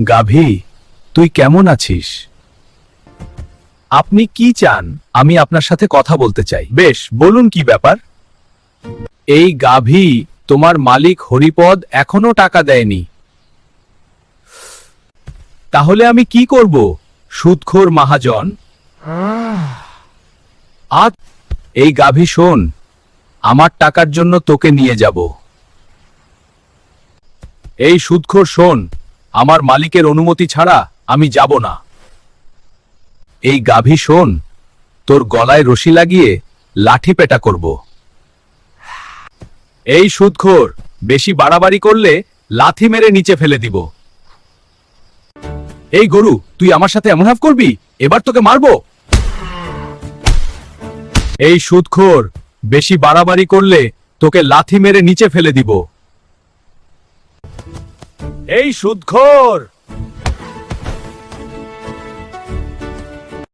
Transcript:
গাভী, তুই কেমন আছিস? আপনি কি চান? আমি আপনার সাথে কথা বলতে চাই। বেশ, বলুন কি ব্যাপার? এই গাভী তোমার মালিক হরিপদ এখনো টাকা দেয়নি। তাহলে আমি কি করব? সুদখোর মহাজন। আজ এই গাভী শোন, আমার টাকার জন্য তোকে নিয়ে যাব। এই সুদখোর শোন, আমার মালিকের অনুমতি ছাড়া আমি যাব না। এই গাভী শোন, তোর গলায় রশি লাগিয়ে লাঠি পেটা করব। এই সুদখোর, বেশি বাড়াবাড়ি করলে লাথি মেরে নিচে ফেলে দিব। এই গরু, তুই আমার সাথে এমন ভাব করবি? এবার তোকে মারবো। এই সুদখোর, বেশি বাড়াবাড়ি করলে তোকে লাথি মেরে নিচে ফেলে দিব। এই সুদখোর,